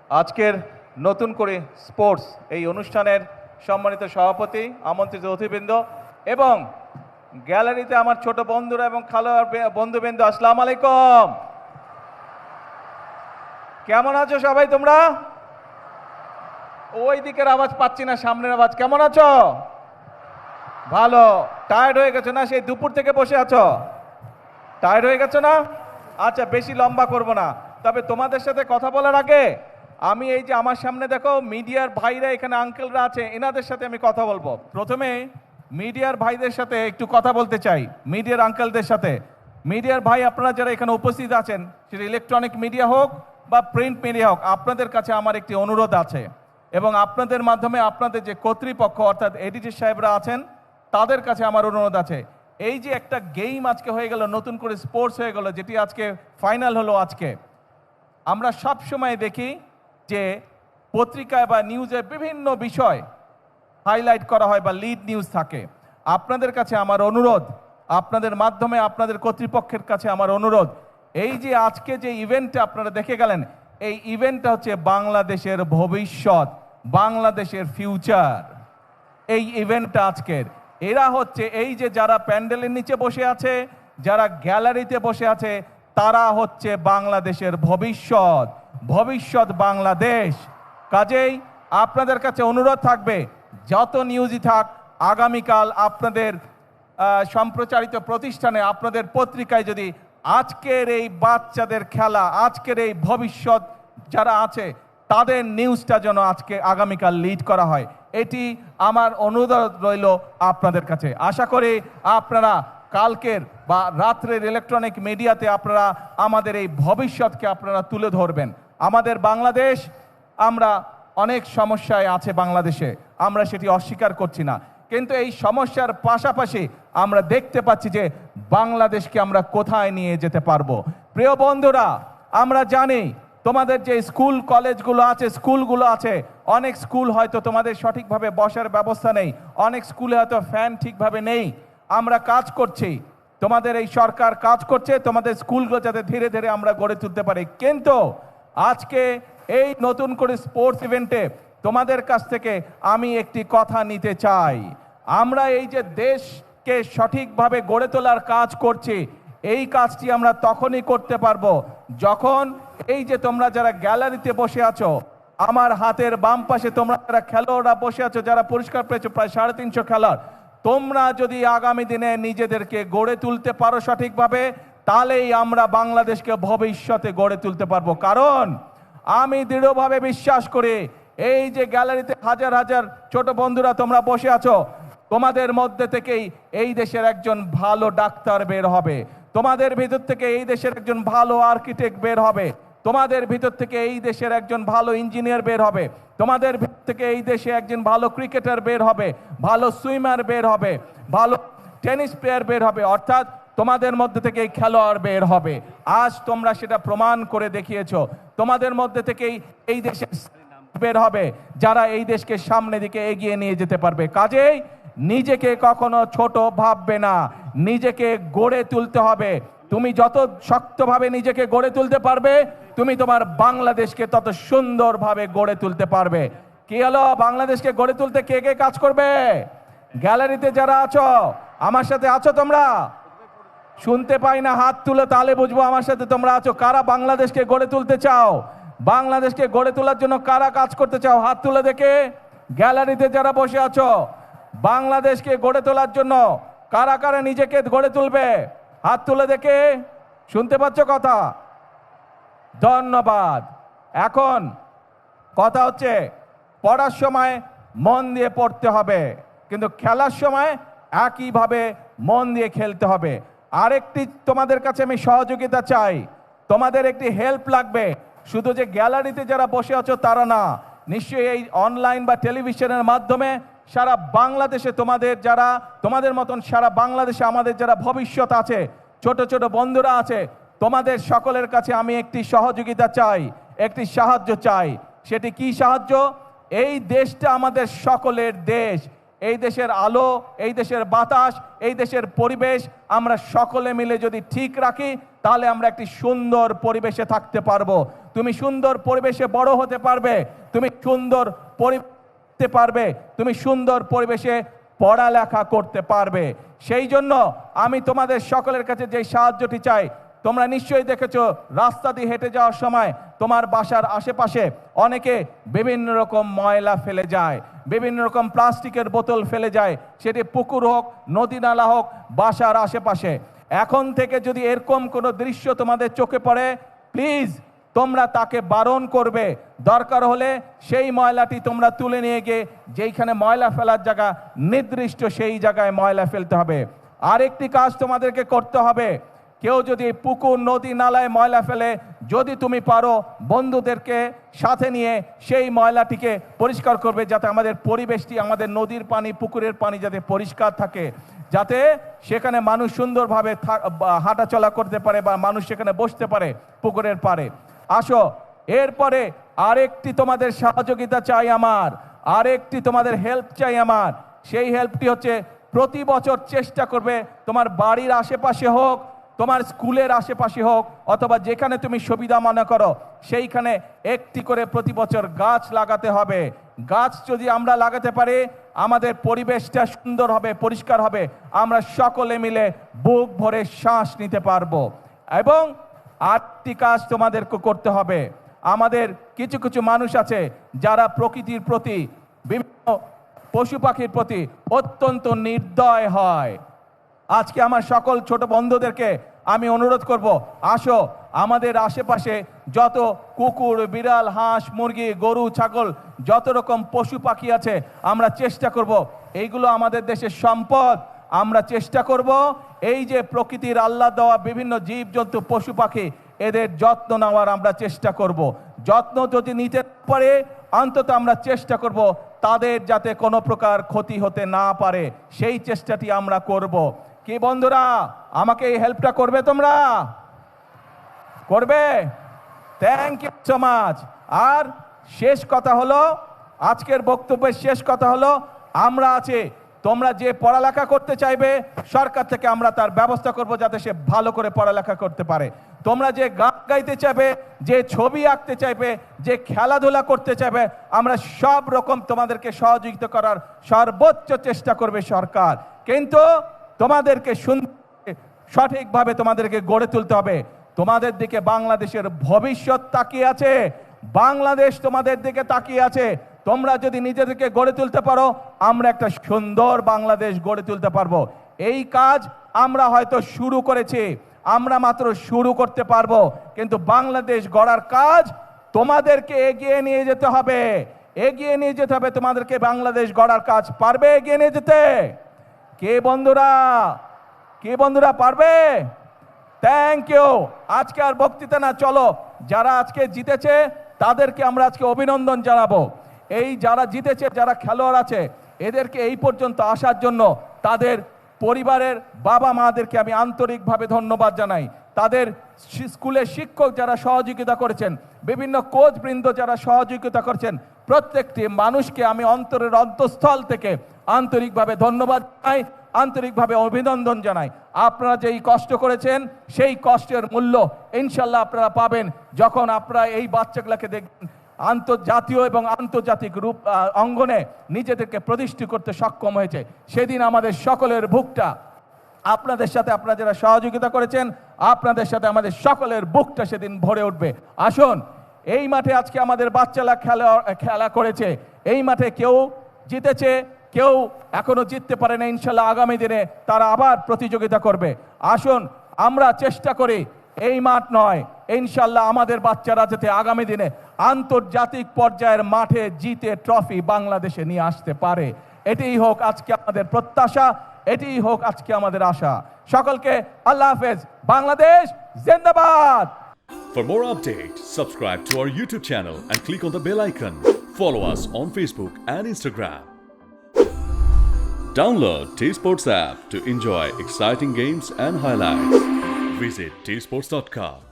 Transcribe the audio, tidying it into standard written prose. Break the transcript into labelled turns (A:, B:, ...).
A: আজকের নতুন করে স্পোর্টস এই অনুষ্ঠানের সম্মানিত সভাপতি, আমন্ত্রিত অতিবৃন্দ এবং গ্যালারিতে আমার ছোট বন্ধুরা এবং খেলোয়াড় বন্ধুবৃন্দ, আসসালামু আলাইকুম। কেমন আছো সবাই তোমরা? ওই দিকের আওয়াজ পাচ্ছি না, সামনের আওয়াজ। কেমন আছো? ভালো। টায়ার্ড হয়ে গেছো না? সেই দুপুর থেকে বসে আছো, টায়ার্ড হয়ে গেছো না? আচ্ছা, বেশি লম্বা করব না। তবে তোমাদের সাথে কথা বলার আগে আমি এই যে আমার সামনে দেখো মিডিয়ার ভাইরা, এখানে আঙ্কেলরা আছে, এনাদের সাথে আমি কথা বলবো। প্রথমে মিডিয়ার ভাইদের সাথে একটু কথা বলতে চাই, মিডিয়ার আঙ্কেলদের সাথে। মিডিয়ার ভাই আপনারা যারা এখানে উপস্থিত আছেন, সেটা ইলেকট্রনিক মিডিয়া হোক বা প্রিন্ট মিডিয়া হোক, আপনাদের কাছে আমার একটি অনুরোধ আছে এবং আপনাদের মাধ্যমে আপনাদের যে কর্তৃপক্ষ অর্থাৎ এডিটর সাহেবরা আছেন তাদের কাছে আমার অনুরোধ আছে। এই যে একটা গেম আজকে হয়ে গেল, নতুন করে স্পোর্টস হয়ে গেল, যেটি আজকে ফাইনাল হলো আজকে, আমরা সব সময় দেখি যে পত্রিকায় বা নিউজে বিভিন্ন বিষয় হাইলাইট করা হয় বা লিড নিউজ থাকে। আপনাদের কাছে আমার অনুরোধ, আপনাদের মাধ্যমে আপনাদের কর্তৃপক্ষের কাছে আমার অনুরোধ, এই যে আজকে যে ইভেন্টটা আপনারা দেখে গেলেন, এই ইভেন্টটা হচ্ছে বাংলাদেশের ভবিষ্যৎ, বাংলাদেশের ফিউচার। এই ইভেন্টটা আজকের, এরা হচ্ছে এই যে যারা প্যান্ডেলের নিচে বসে আছে, যারা গ্যালারিতে বসে আছে, তারা হচ্ছে বাংলাদেশের ভবিষ্যৎ, ভবিষ্যৎ বাংলাদেশ। কাজেই আপনাদের কাছে অনুরোধ থাকবে, যত নিউজই থাক, আগামীকাল আপনাদের সম্প্রচারিত প্রতিষ্ঠানে, আপনাদের পত্রিকায় যদি আজকের এই বাচ্চাদের খেলা, আজকের এই ভবিষ্যৎ যারা আছে তাদের নিউজটা যেন আজকে আগামীকাল লিড করা হয়, এটি আমার অনুরোধ রইল আপনাদের কাছে। আশা করি আপনারা কালকের বা রাত্রের ইলেকট্রনিক মিডিয়াতে আপনারা আমাদের এই ভবিষ্যৎকে আপনারা তুলে ধরবেন। আমাদের বাংলাদেশ, আমরা অনেক সমস্যায় আছে বাংলাদেশে, আমরা সেটি অস্বীকার করছি না, কিন্তু এই সমস্যার পাশাপাশি আমরা দেখতে পাচ্ছি যে বাংলাদেশকে আমরা কোথায় নিয়ে যেতে পারবো। প্রিয় বন্ধুরা, আমরা জানি তোমাদের যে স্কুল কলেজগুলো আছে, স্কুলগুলো আছে, অনেক স্কুল হয়তো তোমাদের সঠিকভাবে বসার ব্যবস্থা নেই, অনেক স্কুলে হয়তো ফ্যান ঠিকভাবে নেই। আমরা কাজ করছি, তোমাদের এই সরকার কাজ করছে তোমাদের স্কুলগুলো যাতে ধীরে ধীরে আমরা গড়ে তুলতে পারি। কিন্তু আজকে এই নতুন করে স্পোর্টস ইভেন্টে তোমাদের কাছ থেকে আমি একটি কথা নিতে চাই। আমরা এই যে দেশকে সঠিকভাবে গড়ে তোলার কাজ করছি, এই কাজটি আমরা তখনই করতে পারবো যখন এই যে তোমরা যারা গ্যালারিতে বসে আছো, আমার হাতের বাম পাশে তোমরা যারা খেলোয়াড়রা বসে আছো, যারা পুরস্কার পেয়েছো প্রায় 350 খেলোয়াড়, তোমরা যদি আগামী দিনে নিজেদেরকে গড়ে তুলতে পারো সঠিকভাবে, তাহলেই আমরা বাংলাদেশকে ভবিষ্যতে গড়ে তুলতে পারবো। কারণ আমি দৃঢ়ভাবে বিশ্বাস করি, এই যে গ্যালারিতে হাজার হাজার ছোট বন্ধুরা তোমরা বসে আছো, তোমাদের মধ্যে থেকেই এই দেশের একজন ভালো ডাক্তার বের হবে, তোমাদের ভিতর থেকে এই দেশের একজন ভালো আর্কিটেক্ট বের হবে, তোমাদের ভিতর থেকে এই দেশের একজন ভালো ইঞ্জিনিয়ার বের হবে, তোমাদের ভিতর থেকে এই দেশে একজন ভালো ক্রিকেটার বের হবে, ভালো সুইমার বের হবে, ভালো টেনিস প্লেয়ার বের হবে, অর্থাৎ তোমাদের মধ্যে থেকে এই খেলোয়াড় বের হবে। আজ তোমরা সেটা প্রমাণ করে দেখিয়েছো। তোমাদের মধ্যে থেকেই এই দেশে বের হবে যারা এই দেশকে সামনে দিকে এগিয়ে নিয়ে যেতে পারবে। কাজেই নিজেকে কখনো ছোট ভাববে না, নিজেকে গড়ে তুলতে হবে। তুমি যত শক্তভাবে নিজেকে গড়ে তুলতে পারবে, তুমি তোমার বাংলাদেশকে তত সুন্দরভাবে গড়ে তুলতে পারবে। কি হলো, বাংলাদেশকে গড়ে তুলতে কে কে কাজ করবে? গ্যালারিতে যারা আছো, আমার সাথে আছো তোমরা? শুনতে পাই না, হাত তুলে, তাহলে বুঝবো আমার সাথে তোমরা আছো। কারা বাংলাদেশকে গড়ে তুলতে চাও? বাংলাদেশকে গড়ে তোলার জন্য কারা কাজ করতে চাও? হাত তুলে দেখে। গ্যালারিতে যারা বসে আছো, বাংলাদেশকে গড়ে তোলার জন্য কারা কারা নিজেকে গড়ে তুলবে? হাত তুলে দেখে। শুনতে পাচ্ছ কথা? ধন্যবাদ। এখন কথা হচ্ছে, পড়ার সময় মন দিয়ে পড়তে হবে, কিন্তু খেলার সময় একইভাবে মন দিয়ে খেলতে হবে। আরেকটি তোমাদের কাছে আমি সহযোগিতা চাই, তোমাদের একটি হেল্প লাগবে। শুধু যে গ্যালারিতে যারা বসে আছো তারা না, নিশ্চয়ই এই অনলাইন বা টেলিভিশনের মাধ্যমে সারা বাংলাদেশে তোমাদের মতন সারা বাংলাদেশে আমাদের যারা ভবিষ্যৎ আছে, ছোট ছোট বন্ধুরা আছে, তোমাদের সকলের কাছে আমি একটি সহযোগিতা চাই, একটি সাহায্য চাই। সেটি কি সাহায্য? এই দেশটা আমাদের সকলের দেশ, এই দেশের আলো, এই দেশের বাতাস, এই দেশের পরিবেশ আমরা সকলে মিলে যদি ঠিক রাখি, তাহলে আমরা একটি সুন্দর পরিবেশে থাকতে পারবো। তুমি সুন্দর পরিবেশে বড় হতে পারবে, তুমি সুন্দর পরিবেশে পারবে, তুমি সুন্দর পরিবেশে পড়ালেখা করতে পারবে। সেই জন্য আমি তোমাদের সকলের কাছে যে সাহায্যটি চাই, তোমরা নিশ্চয়ই দেখেছো রাস্তা দিয়ে হেঁটে যাওয়ার সময় তোমার বাসার আশেপাশে অনেকে বিভিন্ন রকম ময়লা ফেলে যায়, বিভিন্ন রকম প্লাস্টিকের বোতল ফেলে যায়, সেটি পুকুর হোক, নদী নালা হোক, বাসার আশেপাশে। এখন থেকে যদি এরকম কোনো দৃশ্য তোমাদের চোখে পড়ে, প্লিজ তোমরা তাকে বারণ করবে। দরকার হলে সেই ময়লাটি তোমরা তুলে নিয়ে গিয়ে যেইখানে ময়লা ফেলার জায়গা নির্দিষ্ট সেই জায়গায় ময়লা ফেলতে হবে। আরেকটি কাজ তোমাদেরকে করতে হবে, কেউ যদি পুকুর, নদী, নালায় ময়লা ফেলে, যদি তুমি পারো বন্ধুদেরকে সাথে নিয়ে সেই ময়লাটিকে পরিষ্কার করবে, যাতে আমাদের পরিবেশটি, আমাদের নদীর পানি, পুকুরের পানি যাতে পরিষ্কার থাকে, যাতে সেখানে মানুষ সুন্দরভাবে হাঁটাচলা করতে পারে বা মানুষ সেখানে বসতে পারে পুকুরের পাড়ে। আসো, এরপরে আরেকটি তোমাদের সহযোগিতা চাই আমার, আরেকটি তোমাদের হেল্প চাই আমার। সেই হেল্পটি হচ্ছে প্রতি বছর চেষ্টা করবে তোমার বাড়ির আশেপাশে হোক, তোমার স্কুলের আশেপাশে হোক, অথবা যেখানে তুমি সুবিধা মনে করো সেইখানে একটি করে প্রতি বছর গাছ লাগাতে হবে। গাছ যদি আমরা লাগাতে পারি, আমাদের পরিবেশটা সুন্দর হবে, পরিষ্কার হবে, আমরা সকলে মিলে বুক ভরে শ্বাস নিতে পারবো। এবং আরেকটি কাজ তোমাদেরকে করতে হবে, আমাদের কিছু কিছু মানুষ আছে যারা প্রকৃতির প্রতি, বিভিন্ন পশু পাখির প্রতি অত্যন্ত নির্দয় হয়। আজকে আমার সকল ছোট বন্ধুদেরকে আমি অনুরোধ করব, আসো আমাদের আশেপাশে যত কুকুর, বিড়াল, হাঁস, মুরগি, গরু, ছাগল, যত রকম পশু পাখি আছে, আমরা চেষ্টা করব, এইগুলো আমাদের দেশের সম্পদ, আমরা চেষ্টা করব এই যে প্রকৃতির আল্লাহ দেওয়া বিভিন্ন জীবজন্তু, পশু পাখি, এদের যত্ন নেওয়ার আমরা চেষ্টা করব। যত্ন যদি নিতে পারে, অন্তত আমরা চেষ্টা করব তাদের যাতে কোনো প্রকার ক্ষতি হতে না পারে, সেই চেষ্টাটি আমরা করব। কি বন্ধুরা, আমাকে এই হেল্পটা করবে? তোমরা করবে? Thank you so much. আর শেষ কথা হলো, আজকের বক্তব্যের শেষ কথা হলো, আমরা আছি, তোমরা যে পড়ালেখা করতে চাইবে সরকার থেকে আমরা তার ব্যবস্থা করব যাতে সে ভালো করে পড়ালেখা করতে পারে। তোমরা যে গান গাইতে চাইবে, যে ছবি আঁকতে চাইবে, যে খেলাধুলা করতে চাইবে, আমরা সব রকম তোমাদেরকে সহযোগিতা করার সর্বোচ্চ চেষ্টা করবে সরকার। কিন্তু তোমাদেরকে সঠিকভাবে তোমাদেরকে গড়ে তুলতে হবে। তোমাদের দিকে বাংলাদেশের ভবিষ্যৎ তাকিয়ে আছে, বাংলাদেশ তোমাদের দিকে তাকিয়ে আছে। তোমরা যদি নিজেদেরকে গড়ে তুলতে পারো, আমরা একটা সুন্দর বাংলাদেশ গড়ে তুলতে পারবো। এই কাজ আমরা হয়তো শুরু করেছি, আমরা মাত্র শুরু করতে পারবো, কিন্তু বাংলাদেশ গড়ার কাজ তোমাদেরকে এগিয়ে নিয়ে যেতে হবে, এগিয়ে নিয়ে যেতে হবে তোমাদেরকে। বাংলাদেশ গড়ার কাজ পারবে এগিয়ে নিয়ে যেতে? কে বন্ধুরা, কে বন্ধুরা পারবে? Thank you. আজকে আর বক্তৃতা না, চলো যারা আজকে জিতেছে তাদেরকে আমরা আজকে অভিনন্দন জানাবো। এই যারা জিতেছে, যারা খেলোয়াড় আছে, এদেরকে এই পর্যন্ত আসার জন্য তাদের পরিবারের বাবা মাদেরকে আমি আন্তরিকভাবে ধন্যবাদ জানাই। তাদের স্কুলের শিক্ষক যারা সহযোগিতা করেছেন, বিভিন্ন কোচ বৃন্দ যারা সহযোগিতা করেছেন, প্রত্যেকটি মানুষকে আমি অন্তরের অন্তঃস্থল থেকে আন্তরিকভাবে ধন্যবাদ জানাই, আন্তরিকভাবে অভিনন্দন জানাই। আপনারা যেই কষ্ট করেছেন সেই কষ্টের মূল্য ইনশাল্লাহ আপনারা পাবেন যখন আপনারা এই বাচ্চাগুলোকে দেখবেন আন্তর্জাতীয় এবং আন্তর্জাতিক রূপ অঙ্গনে নিজেদেরকে প্রতিষ্ঠিত করতে সক্ষম হয়েছে। সেদিন আমাদের সকলের বুকটা আপনাদের সাথে, আপনারা যারা সহযোগিতা করেছেন, আপনাদের সাথে আমাদের সকলের বুকটা সেদিন ভরে উঠবে। আসুন, এই মাঠে আজকে আমাদের বাচ্চারা খেলা করেছে, এই মাঠে কেউ জিতেছে, কেউ এখনো জিততে পারে না। ইনশাল্লাহ আগামী দিনে তারা আবার প্রতিযোগিতা করবে। আসুন আমরা চেষ্টা করি, এই মাঠ নয়, ইনশাল্লাহ আমাদের বাচ্চারা যাতে আগামী দিনে আন্তর্জাতিক পর্যায়ের মাঠে জিতে ট্রফি বাংলাদেশে নিয়ে আসতে পারে। এটাই হোক আজকে আমাদের প্রত্যাশা, এটাই হোক আজকে আমাদের আশা। সকলকে আল্লাহ হাফেজ। বাংলাদেশ জিন্দাবাদ।
B: For more updates, subscribe to our YouTube channel and click on the bell icon. Follow us on Facebook and Instagram. Download T-Sports app to enjoy exciting games and highlights. Visit tsports.com.